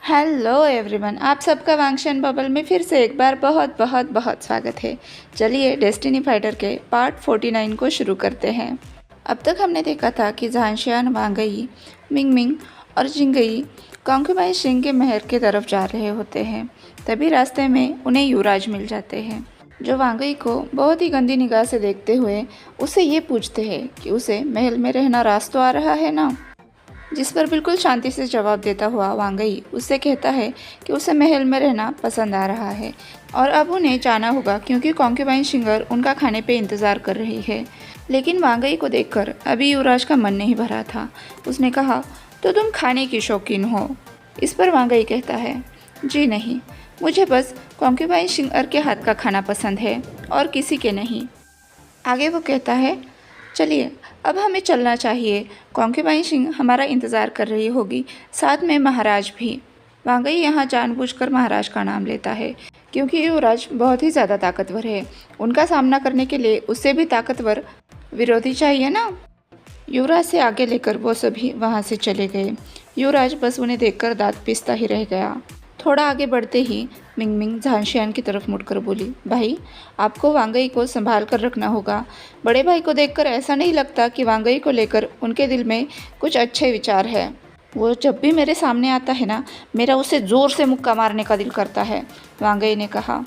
Hello everyone, आप सबका वांगशन bubble में फिर से एक बार बहुत बहुत बहुत स्वागत है। चलिए डेस्टिनी फाइटर के पार्ट 49 को शुरू करते हैं। अब तक हमने देखा था कि झांशियान, वांगई, मिंगमिंग और जिंगई कांगखुबाई सिंह के महल की तरफ जा रहे होते हैं। तभी रास्ते में उन्हें युवराज मिल जाते हैं, जो वांगई को बहुत ही गंदी निगाह से देखते हुए उससे ये पूछते हैं कि उसे महल में रहना रास तो आ रहा है ना। जिस पर बिल्कुल शांति से जवाब देता हुआ वांगई उससे कहता है कि उसे महल में रहना पसंद आ रहा है और अब उन्हें जाना होगा क्योंकि कॉन्क्यूबाइन शिंगर उनका खाने पे इंतज़ार कर रही है। लेकिन वांगई को देखकर अभी युवराज का मन नहीं भरा था। उसने कहा, तो तुम खाने की शौकीन हो? इस पर वांगई कहता है, जी नहीं, मुझे बस कॉन्क्यूबाइन शिंगर के हाथ का खाना पसंद है और किसी के नहीं। आगे वो कहता है, चलिए अब हमें चलना चाहिए, कॉन्क्यूबाइन सिंह हमारा इंतज़ार कर रही होगी, साथ में महाराज भी। वांगई यहाँ जानबूझकर महाराज का नाम लेता है क्योंकि युवराज बहुत ही ज़्यादा ताकतवर है। उनका सामना करने के लिए उससे भी ताकतवर विरोधी चाहिए ना। युवराज से आगे लेकर वो सभी वहाँ से चले गए। युवराज बस उन्हें देखकर दांत पीसता ही रह गया। थोड़ा आगे बढ़ते ही मिंगमिंग झांशियान की तरफ मुड़कर बोली, भाई, आपको वांगई को संभाल कर रखना होगा। बड़े भाई को देखकर ऐसा नहीं लगता कि वांगई को लेकर उनके दिल में कुछ अच्छे विचार है। वो जब भी मेरे सामने आता है ना, मेरा उसे ज़ोर से मुक्का मारने का दिल करता है, वांगई ने कहा।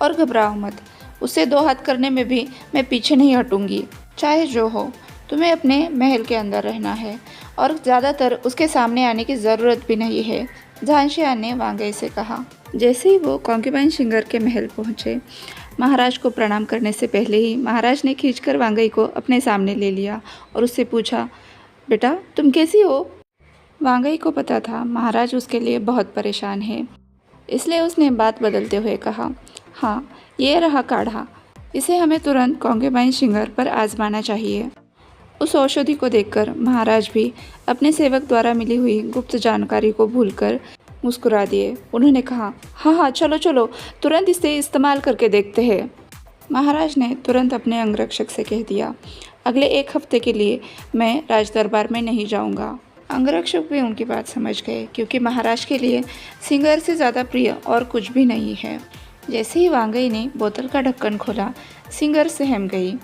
और घबराओ मत, उससे दो हाथ करने में भी मैं पीछे नहीं हटूंगी, चाहे जो हो। तुम्हें अपने महल के अंदर रहना है और ज़्यादातर उसके सामने आने की ज़रूरत भी नहीं है, झांशियान ने वांगई से कहा। जैसे ही वो कॉन्क्यूबाइन शिंगर के महल पहुंचे, महाराज को प्रणाम करने से पहले ही महाराज ने खींचकर वांगई को अपने सामने ले लिया और उससे पूछा, बेटा तुम कैसी हो? वांगई को पता था महाराज उसके लिए बहुत परेशान है, इसलिए उसने बात बदलते हुए कहा, हाँ, ये रहा काढ़ा, इसे हमें तुरंत कॉन्क्यूबाइन शिंगर पर आजमाना चाहिए। उस औषधि को देखकर महाराज भी अपने सेवक द्वारा मिली हुई गुप्त जानकारी को भूलकर मुस्कुरा दिए। उन्होंने कहा, हाँ हाँ, चलो चलो, तुरंत इसे इस्तेमाल करके देखते हैं। महाराज ने तुरंत अपने अंगरक्षक से कह दिया, अगले 1 हफ्ते के लिए मैं राज दरबार में नहीं जाऊंगा। अंगरक्षक भी उनकी बात समझ गए क्योंकि महाराज के लिए सिंगर से ज़्यादा प्रिय और कुछ भी नहीं है। जैसे ही वांगई ने बोतल का ढक्कन खोला, सिंगर सहम गई।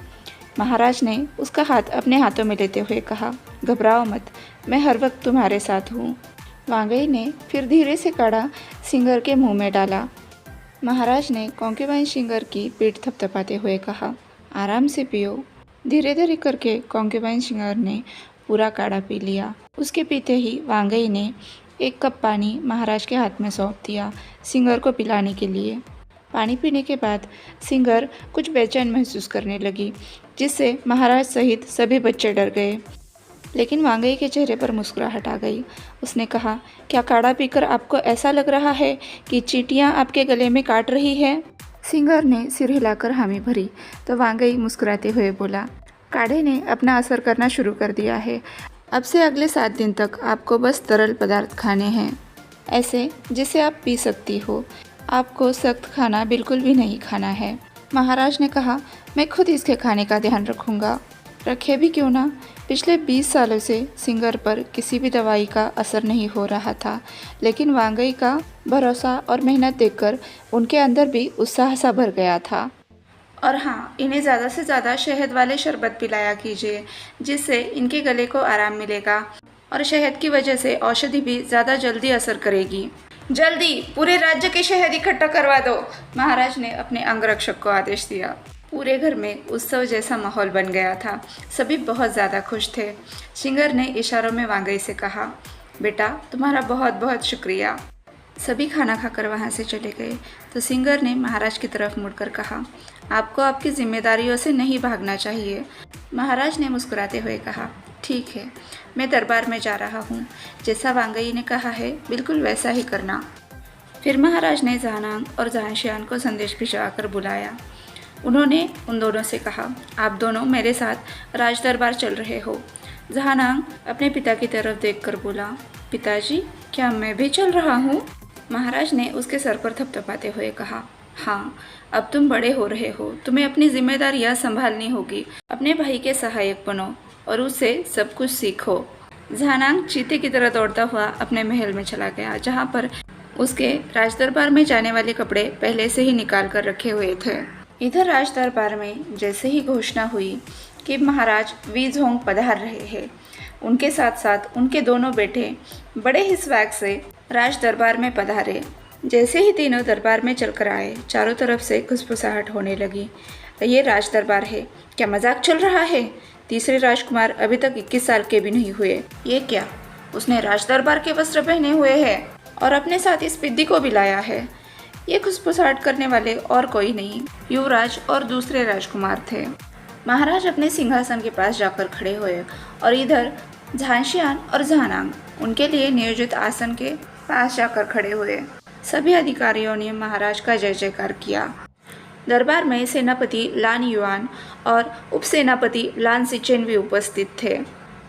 महाराज ने उसका हाथ अपने हाथों में लेते हुए कहा, घबराओ मत, मैं हर वक्त तुम्हारे साथ हूँ। वांगई ने फिर धीरे से काढ़ा सिंगर के मुंह में डाला। महाराज ने कॉन्क्यूबाइन सिंगर की पीठ थपथपाते हुए कहा, आराम से पियो। धीरे धीरे करके कॉन्क्यूबाइन सिंगर ने पूरा काढ़ा पी लिया। उसके पीते ही वांगई ने 1 कप पानी महाराज के हाथ में सौंप दिया सिंगर को पिलाने के लिए। पानी पीने के बाद सिंगर कुछ बेचैन महसूस करने लगी, जिससे महाराज सहित सभी बच्चे डर गए। लेकिन वांगई के चेहरे पर मुस्कुराहट आ गई। उसने कहा, क्या काढ़ा पीकर आपको ऐसा लग रहा है कि चींटियां आपके गले में काट रही है? सिंगर ने सिर हिलाकर हामी भरी तो वांगई मुस्कुराते हुए बोला, काढ़े ने अपना असर करना शुरू कर दिया है। अब से अगले 7 दिन तक आपको बस तरल पदार्थ खाने हैं, ऐसे जिसे आप पी सकती हो। आपको सख्त खाना बिल्कुल भी नहीं खाना है। महाराज ने कहा, मैं खुद इसके खाने का ध्यान रखूँगा। रखे भी क्यों ना, पिछले 20 सालों से सिंगर पर किसी भी दवाई का असर नहीं हो रहा था, लेकिन वांगई का भरोसा और मेहनत देखकर उनके अंदर भी उत्साह सा भर गया था। और हाँ, इन्हें ज़्यादा से ज़्यादा शहद वाले शरबत पिलाया कीजिए, जिससे इनके गले को आराम मिलेगा और शहद की वजह से औषधि भी ज़्यादा जल्दी असर करेगी। जल्दी पूरे राज्य के शहद इकट्ठा करवा दो, महाराज ने अपने अंगरक्षक को आदेश दिया। पूरे घर में उत्सव जैसा माहौल बन गया था। सभी बहुत ज़्यादा खुश थे। सिंगर ने इशारों में वांगई से कहा, बेटा तुम्हारा बहुत बहुत शुक्रिया। सभी खाना खाकर वहाँ से चले गए तो सिंगर ने महाराज की तरफ मुड़कर कहा, आपको आपकी जिम्मेदारियों से नहीं भागना चाहिए। महाराज ने मुस्कुराते हुए कहा, ठीक है, मैं दरबार में जा रहा हूँ, जैसा वांगई ने कहा है बिल्कुल वैसा ही करना। फिर महाराज ने झानांग और झांशियान को संदेश भिजवा कर बुलाया। उन्होंने उन दोनों से कहा, आप दोनों मेरे साथ राज दरबार चल रहे हो। झानांग अपने पिता की तरफ देखकर बोला, पिताजी, क्या मैं भी चल रहा हूँ? महाराज ने उसके सर पर थपथपाते हुए कहा, हाँ, अब तुम बड़े हो रहे हो, तुम्हें अपनी जिम्मेदारियाँ संभालनी होगी। अपने भाई के सहायक बनो और उससे सब कुछ सीखो। झानांग चीते की तरह दौड़ता हुआ अपने महल में चला गया, जहाँ पर उसके राजदरबार में जाने वाले कपड़े पहले से ही निकाल कर रखे हुए थे। इधर राजदरबार में जैसे ही घोषणा हुई कि महाराज वीजोंग पधार रहे हैं, उनके साथ साथ उनके दोनों बेटे बड़े ही स्वैग से राज दरबार में पधारे। जैसे ही तीनों दरबार में चलकर आए, चारों तरफ से खुशफुसाहट होने लगी। ये राज दरबार है, क्या मजाक चल रहा है? तीसरे राजकुमार अभी तक 21 साल के भी नहीं हुए। ये क्या, उसने राज दरबार के वस्त्र पहने हुए हैं और अपने साथ इस पिद्दी को भी लाया है। ये खुशफुसाहट करने वाले और कोई नहीं, युवराज और दूसरे राजकुमार थे। महाराज अपने सिंहासन के पास जाकर खड़े हुए और इधर झांसियान और झानांग उनके लिए नियोजित आसन के पास जाकर खड़े हुए। सभी अधिकारियों ने महाराज का जय जयकार किया। दरबार में सेनापति लान युआन और उपसेनापति लान सिचेन भी उपस्थित थे।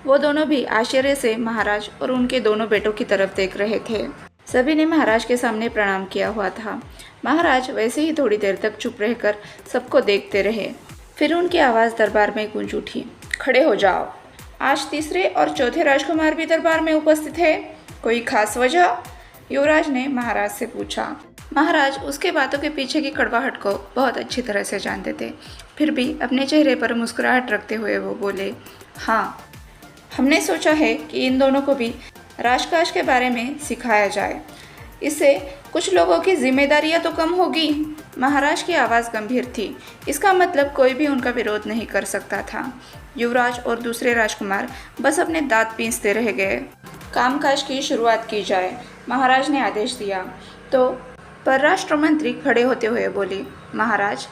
वो दोनों भी आश्चर्य से महाराज और उनके दोनों बेटों की तरफ देख रहे थे। सभी ने महाराज के सामने प्रणाम किया हुआ था। महाराज वैसे ही थोड़ी देर तक चुप रहकर सबको देखते रहे। फिर उनकी आवाज़ दरबार में गूंज उठी, खड़े हो जाओ। आज तीसरे और चौथे राजकुमार भी दरबार में उपस्थित है, कोई खास वजह? युवराज ने महाराज से पूछा। महाराज उसके बातों के पीछे की कड़वाहट को बहुत अच्छी तरह से जानते थे, फिर भी अपने चेहरे पर मुस्कुराहट रखते हुए वो बोले, हाँ, हमने सोचा है कि इन दोनों को भी राजकाज के बारे में सिखाया जाए, इससे कुछ लोगों की जिम्मेदारियां तो कम होगी। महाराज की आवाज़ गंभीर थी, इसका मतलब कोई भी उनका विरोध नहीं कर सकता था। युवराज और दूसरे राजकुमार बस अपने दांत पीसते रह गए। कामकाज की शुरुआत की जाए, महाराज ने आदेश दिया। तो परराष्ट्र मंत्री खड़े होते हुए बोले, महाराज,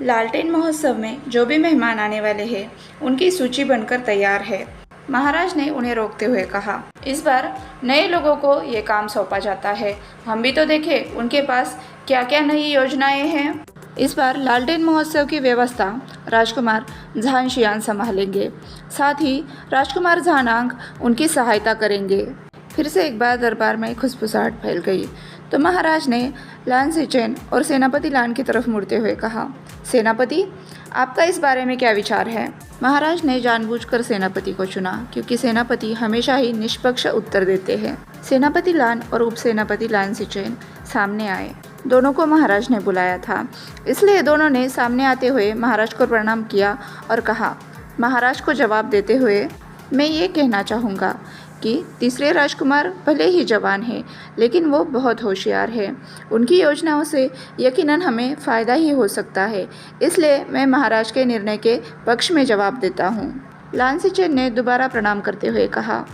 लालटेन महोत्सव में जो भी मेहमान आने वाले हैं उनकी सूची बनकर तैयार है। महाराज ने उन्हें रोकते हुए कहा, इस बार नए लोगों को ये काम सौंपा जाता है, हम भी तो देखें उनके पास क्या क्या नई योजनाएं हैं। इस बार लालटेन महोत्सव की व्यवस्था राजकुमार झांसियान संभालेंगे, साथ ही राजकुमार झानांग उनकी सहायता करेंगे। फिर से एक बार दरबार में खुशफुसाहट फैल गई तो महाराज ने लान सिचेन और सेनापति लान की तरफ मुड़ते हुए कहा, सेनापति, आपका इस बारे में क्या विचार है? महाराज ने जानबूझकर सेनापति को चुना क्योंकि सेनापति हमेशा ही निष्पक्ष उत्तर देते हैं। सेनापति लान और उपसेनापति लान सिचेन सामने आए। दोनों को महाराज ने बुलाया था, इसलिए दोनों ने सामने आते हुए महाराज को प्रणाम किया और कहा, महाराज को जवाब देते हुए मैं ये कहना चाहूँगा कि तीसरे राजकुमार भले ही जवान है लेकिन वो बहुत होशियार है। उनकी योजनाओं से यकीनन हमें फ़ायदा ही हो सकता है, इसलिए मैं महाराज के निर्णय के पक्ष में जवाब देता हूँ। लान सिचेन ने दोबारा प्रणाम करते हुए कहा,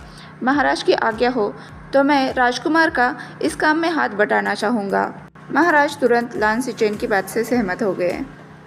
महाराज की आज्ञा हो तो मैं राजकुमार का इस काम में हाथ बटाना चाहूँगा। महाराज तुरंत लान सिचेन की बात से सहमत हो गए।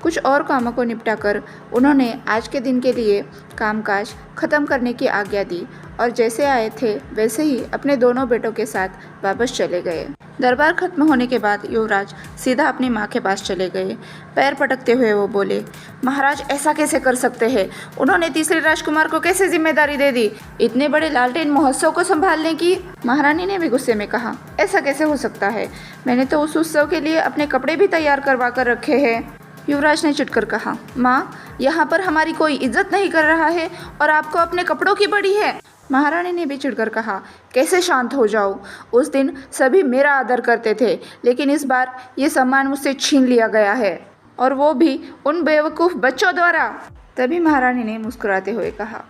कुछ और कामों को निपटाकर उन्होंने आज के दिन के लिए कामकाज खत्म करने की आज्ञा दी और जैसे आए थे वैसे ही अपने दोनों बेटों के साथ वापस चले गए। दरबार खत्म होने के बाद युवराज सीधा अपनी माँ के पास चले गए। पैर पटकते हुए वो बोले, महाराज ऐसा कैसे कर सकते हैं? उन्होंने तीसरे राजकुमार को कैसे जिम्मेदारी दे दी इतने बड़े लालटेन महोत्सव को संभालने की? महारानी ने भी गुस्से में कहा, ऐसा कैसे हो सकता है? मैंने तो उस उत्सव के लिए अपने कपड़े भी तैयार करवा कर रखे हैं। युवराज ने चिढ़कर कहा, माँ, यहाँ पर हमारी कोई इज्जत नहीं कर रहा है और आपको अपने कपड़ों की पड़ी है। महारानी ने भी चिढ़कर कहा, कैसे शांत हो जाऊँ? उस दिन सभी मेरा आदर करते थे लेकिन इस बार ये सम्मान मुझसे छीन लिया गया है और वो भी उन बेवकूफ़ बच्चों द्वारा। तभी महारानी ने मुस्कुराते हुए कहा,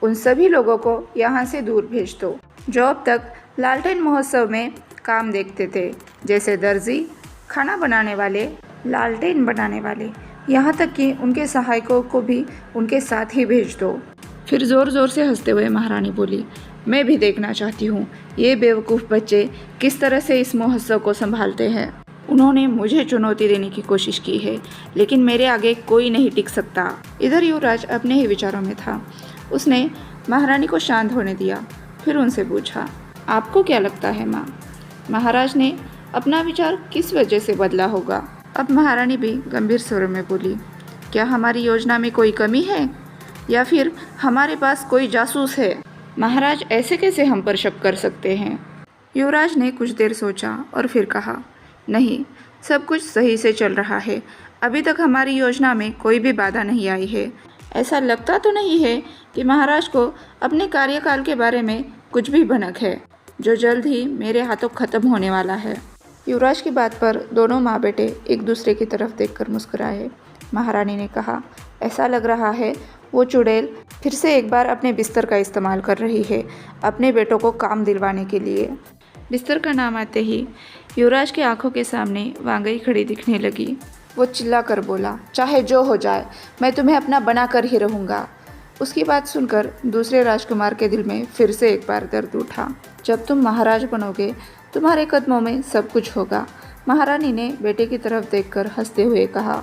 उन सभी लोगों को यहाँ से दूर भेज दो जो अब तक लालटेन महोत्सव में काम देखते थे, जैसे दर्जी, खाना बनाने वाले, लालटेन बनाने वाले, यहाँ तक कि उनके सहायकों को भी उनके साथ ही भेज दो। फिर ज़ोर ज़ोर से हंसते हुए महारानी बोली, मैं भी देखना चाहती हूँ ये बेवकूफ़ बच्चे किस तरह से इस महोत्सव को संभालते हैं। उन्होंने मुझे चुनौती देने की कोशिश की है लेकिन मेरे आगे कोई नहीं टिक सकता। इधर युवराज अपने ही विचारों में था। उसने महारानी को शांत होने दिया, फिर उनसे पूछा, आपको क्या लगता है माँ, महाराज ने अपना विचार किस वजह से बदला होगा? अब महारानी भी गंभीर स्वर में बोली, क्या हमारी योजना में कोई कमी है या फिर हमारे पास कोई जासूस है? महाराज ऐसे कैसे हम पर शक कर सकते हैं? युवराज ने कुछ देर सोचा और फिर कहा, नहीं, सब कुछ सही से चल रहा है। अभी तक हमारी योजना में कोई भी बाधा नहीं आई है। ऐसा लगता तो नहीं है कि महाराज को अपने कार्यकाल के बारे में कुछ भी भनक है जो जल्द ही मेरे हाथों खत्म होने वाला है। युवराज की बात पर दोनों माँ बेटे एक दूसरे की तरफ देखकर मुस्कुराए। महारानी ने कहा, ऐसा लग रहा है वो चुड़ैल फिर से एक बार अपने बिस्तर का इस्तेमाल कर रही है अपने बेटों को काम दिलवाने के लिए। बिस्तर का नाम आते ही युवराज की आंखों के सामने वांगई खड़ी दिखने लगी। वो चिल्ला कर बोला, चाहे जो हो जाए मैं तुम्हें अपना बना कर ही रहूँगा। उसकी बात सुनकर दूसरे राजकुमार के दिल में फिर से एक बार दर्द उठा। जब तुम महाराज बनोगे तुम्हारे कदमों में सब कुछ होगा, महारानी ने बेटे की तरफ देखकर हंसते हुए कहा।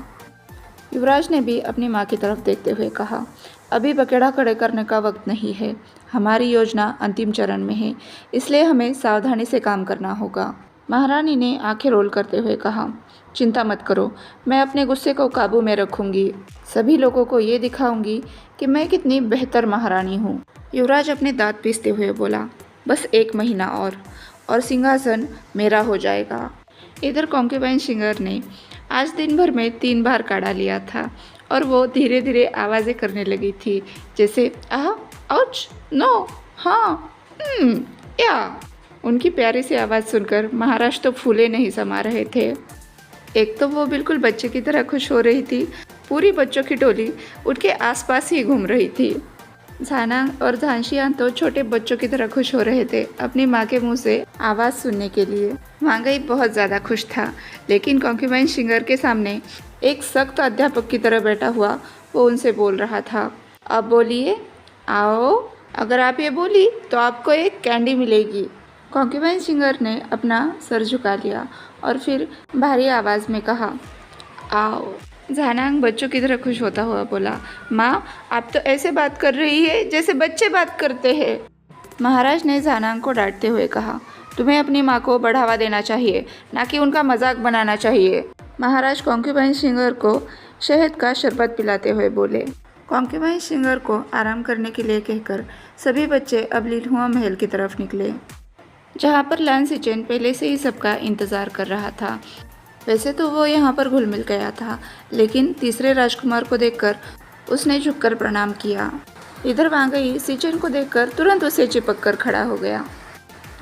युवराज ने भी अपनी माँ की तरफ देखते हुए कहा, अभी बकेड़ा खड़े करने का वक्त नहीं है। हमारी योजना अंतिम चरण में है, इसलिए हमें सावधानी से काम करना होगा। महारानी ने आंखें रोल करते हुए कहा, चिंता मत करो, मैं अपने गुस्से को काबू में रखूंगी। सभी लोगों को ये दिखाऊंगी कि मैं कितनी बेहतर महारानी हूँ। युवराज अपने दांत पीसते हुए बोला, बस 1 महीना और सिंहासन मेरा हो जाएगा। इधर कॉन्क्यूबाइन सिंगर ने आज दिन भर में 3 बार काढ़ा लिया था और वो धीरे धीरे आवाज़ें करने लगी थी, जैसे आह, औच, नो, हाँ, या। उनकी प्यारी सी आवाज़ सुनकर महाराज तो फूले नहीं समा रहे थे। एक तो वो बिल्कुल बच्चे की तरह खुश हो रही थी, पूरी बच्चों की टोली उनके आसपास ही घूम रही थी। झानांग और झांशियान तो छोटे बच्चों की तरह खुश हो रहे थे अपनी माँ के मुंह से आवाज़ सुनने के लिए। वांगई बहुत ज़्यादा खुश था, लेकिन कॉन्क्यूबाइन सिंगर के सामने एक सख्त अध्यापक की तरह बैठा हुआ वो उनसे बोल रहा था, अब बोलिए, आओ, अगर आप ये बोली तो आपको एक कैंडी मिलेगी। कॉन्क्यूबाइन सिंगर ने अपना सर झुका लिया और फिर भारी आवाज़ में कहा, आओ। झानांग बच्चों की तरह खुश होता हुआ बोला, माँ आप तो ऐसे बात कर रही है जैसे बच्चे बात करते हैं। महाराज ने झानांग को डांटते हुए कहा, तुम्हें अपनी माँ को बढ़ावा देना चाहिए, ना कि उनका मजाक बनाना चाहिए। महाराज कॉन्क्यूबाइन सिंगर को शहद का शरबत पिलाते हुए बोले। कॉन्क्यूबाइन सिंगर को आराम करने के लिए कहकर सभी बच्चे अब लिलहुआ महल की तरफ निकले, जहाँ पर लान सिचेन पहले से ही सबका इंतज़ार कर रहा था। वैसे तो वो यहाँ पर घुल मिल गया था, लेकिन तीसरे राजकुमार को देखकर उसने झुककर प्रणाम किया। इधर वांगई सिचेन को देखकर तुरंत उसे चिपक कर खड़ा हो गया।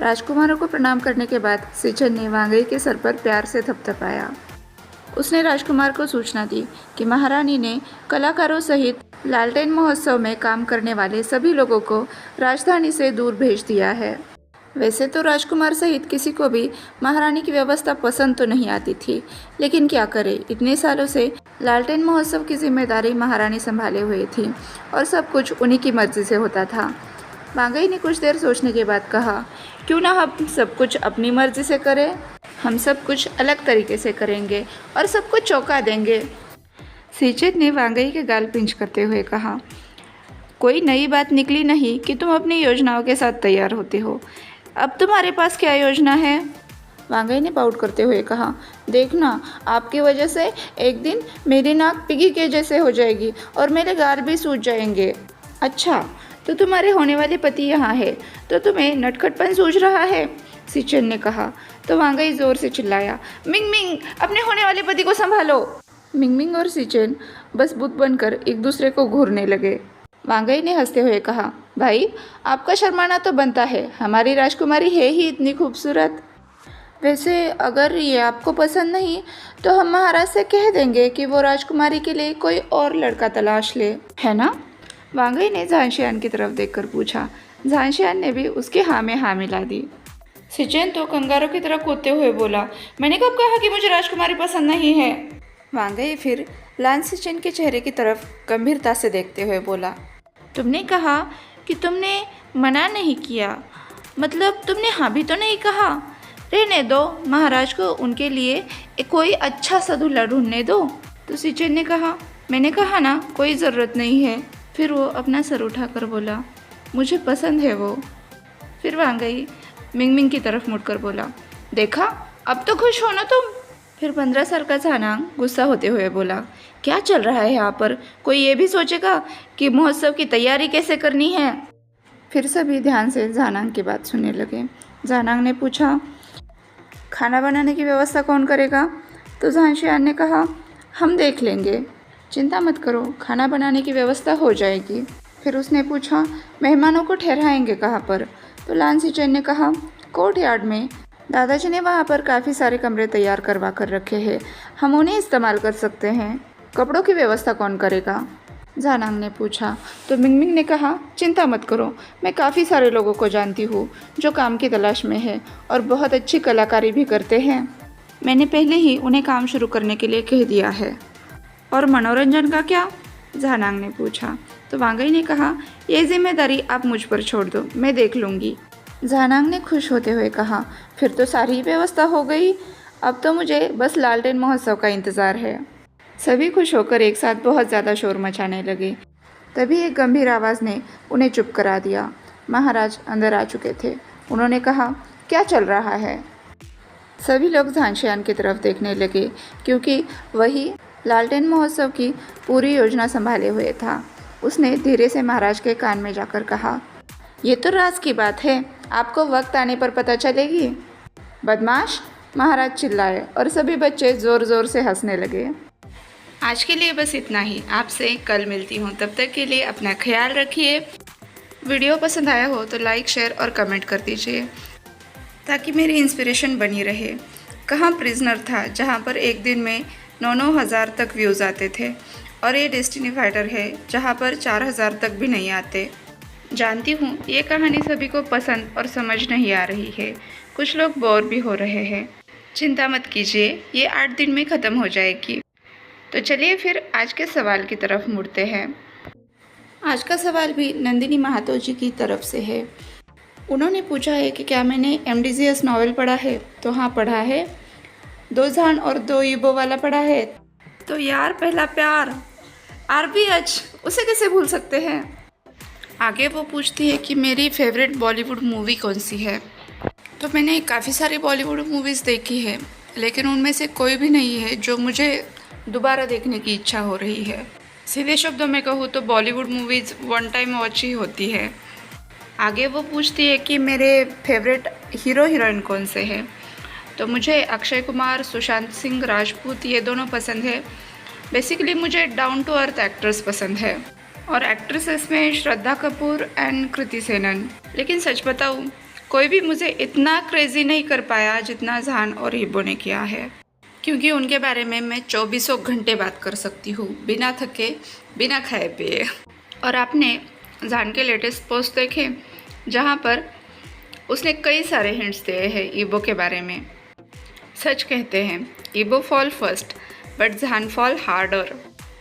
राजकुमारों को प्रणाम करने के बाद सिचेन ने वांगई के सर पर प्यार से थपथपाया। उसने राजकुमार को सूचना दी कि महारानी ने कलाकारों सहित लालटेन महोत्सव में काम करने वाले सभी लोगों को राजधानी से दूर भेज दिया है। वैसे तो राजकुमार सहित किसी को भी महारानी की व्यवस्था पसंद तो नहीं आती थी, लेकिन क्या करे, इतने सालों से लालटेन महोत्सव की जिम्मेदारी महारानी संभाले हुए थी और सब कुछ उन्हीं की मर्जी से होता था। वांगई ने कुछ देर सोचने के बाद कहा, क्यों ना हम सब कुछ अपनी मर्जी से करें, हम सब कुछ अलग तरीके से करेंगे और सबको चौंका देंगे। सिचेन ने वांगई के गाल पिंच करते हुए कहा, कोई नई बात निकली नहीं कि तुम अपनी योजनाओं के साथ तैयार होते हो। अब तुम्हारे पास क्या योजना है? वांगई ने पाउट करते हुए कहा, देखना, आपकी वजह से एक दिन मेरी नाक पिगी के जैसे हो जाएगी और मेरे गाल भी सूज जाएंगे। अच्छा, तो तुम्हारे होने वाले पति यहाँ है तो तुम्हें नटखटपन सूझ रहा है? सिचेन ने कहा तो वांगई जोर से चिल्लाया, मिंग मिंग, अपने होने वाले पति को संभालो। मिंग मिंग और सिचेन बस बुत बनकर एक दूसरे को घूरने लगे। वांगई ने हंसते हुए कहा, भाई आपका शर्माना तो बनता है, हमारी राजकुमारी है ही इतनी खूबसूरत। वैसे अगर ये आपको पसंद नहीं तो हम महाराज से कह देंगे कि वो राजकुमारी के लिए कोई और लड़का तलाश ले, है ना? वांगई ने झांशियान की तरफ देखकर पूछा। झांशियान ने भी उसके हाँ में हाँ मिला दी। सिचेन तो कंगारों की तरह कूदते हुए बोला, मैंने कब कहा कि मुझे राजकुमारी पसंद नहीं है? वांगई फिर लान सिचेन के चेहरे की तरफ गंभीरता से देखते हुए बोला, तुमने कहा कि तुमने मना नहीं किया, मतलब तुमने हाँ भी तो नहीं कहा। रहने दो, महाराज को उनके लिए कोई अच्छा सा दूल्हा ढूंढने दो। तो सिचेन ने कहा, मैंने कहा ना, कोई ज़रूरत नहीं है। फिर वो अपना सर उठाकर बोला, मुझे पसंद है वो। फिर वांगई मिंग मिंग की तरफ मुड़कर बोला, देखा, अब तो खुश हो ना तुम। फिर 15 साल का झानांग गुस्सा होते हुए बोला, क्या चल रहा है यहाँ पर? कोई ये भी सोचेगा कि महोत्सव की तैयारी कैसे करनी है? फिर सभी ध्यान से झानांग की बात सुनने लगे। झानांग ने पूछा, खाना बनाने की व्यवस्था कौन करेगा? तो झांशियान ने कहा, हम देख लेंगे, चिंता मत करो, खाना बनाने की व्यवस्था हो जाएगी। फिर उसने पूछा, मेहमानों को ठहराएंगे कहाँ पर? तो लान सिचेन ने कहा, कोर्ट यार्ड में। दादाजी ने वहाँ पर काफ़ी सारे कमरे तैयार करवा कर रखे हैं, हम उन्हें इस्तेमाल कर सकते हैं। कपड़ों की व्यवस्था कौन करेगा? जानांग ने पूछा। तो मिंगमिंग ने कहा, चिंता मत करो, मैं काफ़ी सारे लोगों को जानती हूँ जो काम की तलाश में है और बहुत अच्छी कलाकारी भी करते हैं। मैंने पहले ही उन्हें काम शुरू करने के लिए कह दिया है। और मनोरंजन का क्या? जानांग ने पूछा। तो वांगई ने कहा, ये जिम्मेदारी आप मुझ पर छोड़ दो, मैं देख लूँगी। जानांग ने खुश होते हुए कहा, फिर तो सारी व्यवस्था हो गई, अब तो मुझे बस लालटेन महोत्सव का इंतज़ार है। सभी खुश होकर एक साथ बहुत ज़्यादा शोर मचाने लगे। तभी एक गंभीर आवाज़ ने उन्हें चुप करा दिया। महाराज अंदर आ चुके थे। उन्होंने कहा, क्या चल रहा है? सभी लोग झांशियान की तरफ देखने लगे क्योंकि वही लालटेन महोत्सव की पूरी योजना संभाले हुए था। उसने धीरे से महाराज के कान में जाकर कहा, ये तो राज की बात है, आपको वक्त आने पर पता चलेगी। बदमाश, महाराज चिल्लाए और सभी बच्चे ज़ोर ज़ोर से हंसने लगे। आज के लिए बस इतना ही, आपसे कल मिलती हूँ, तब तक के लिए अपना ख्याल रखिए। वीडियो पसंद आया हो तो लाइक, शेयर और कमेंट कर दीजिए ताकि मेरी इंस्पिरेशन बनी रहे। कहाँ प्रिजनर था जहाँ पर एक दिन में 9-9 हज़ार तक व्यूज़ आते थे, और ये डेस्टिनी फाइटर है जहाँ पर 4,000 तक भी नहीं आते। जानती हूँ ये कहानी सभी को पसंद और समझ नहीं आ रही है, कुछ लोग बोर भी हो रहे हैं। चिंता मत कीजिए, ये 8 दिन में ख़त्म हो जाएगी। तो चलिए फिर आज के सवाल की तरफ मुड़ते हैं। आज का सवाल भी नंदिनी महातो जी की तरफ से है। उन्होंने पूछा है कि क्या मैंने MDGS नॉवेल पढ़ा है? तो हाँ, पढ़ा है। 2 जान और 2 ईबो वाला पढ़ा है। तो यार, पहला प्यार, RBH, उसे कैसे भूल सकते हैं। आगे वो पूछती है कि मेरी फेवरेट बॉलीवुड मूवी कौन सी है। तो मैंने काफ़ी सारी बॉलीवुड मूवीज़ देखी है, लेकिन उनमें से कोई भी नहीं है जो मुझे दोबारा देखने की इच्छा हो रही है। सीधे शब्दों में कहूँ तो Bollywood movies one time watch ही होती है। आगे वो पूछती है कि मेरे फेवरेट हीरो हीरोइन कौन से हैं। तो मुझे अक्षय कुमार, सुशांत सिंह राजपूत, ये दोनों पसंद है। बेसिकली मुझे डाउन टू अर्थ एक्टर्स पसंद है, और एक्ट्रेसेस में श्रद्धा कपूर एंड कृति सेनन। लेकिन सच बताऊँ, कोई भी मुझे इतना क्रेज़ी नहीं कर पाया जितना जान और ईबो ने किया है, क्योंकि उनके बारे में मैं 24 घंटे बात कर सकती हूँ, बिना थके, बिना खाए पिए। और आपने जान के लेटेस्ट पोस्ट देखे जहाँ पर उसने कई सारे हिंट्स दिए हैं ईबो के बारे में। सच कहते हैं, ईबो फॉल फर्स्ट बट जान फॉल हार्डर।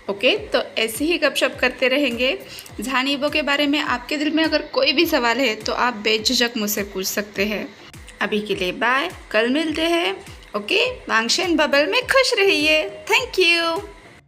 ओके, तो ऐसे ही गपशप करते रहेंगे। जान ईबो के बारे में आपके दिल में अगर कोई भी सवाल है तो आप बेझिझक मुझसे पूछ सकते हैं। अभी के लिए बाय, कल मिलते हैं। ओके, वांगशन बबल में खुश रहिए। Thank you.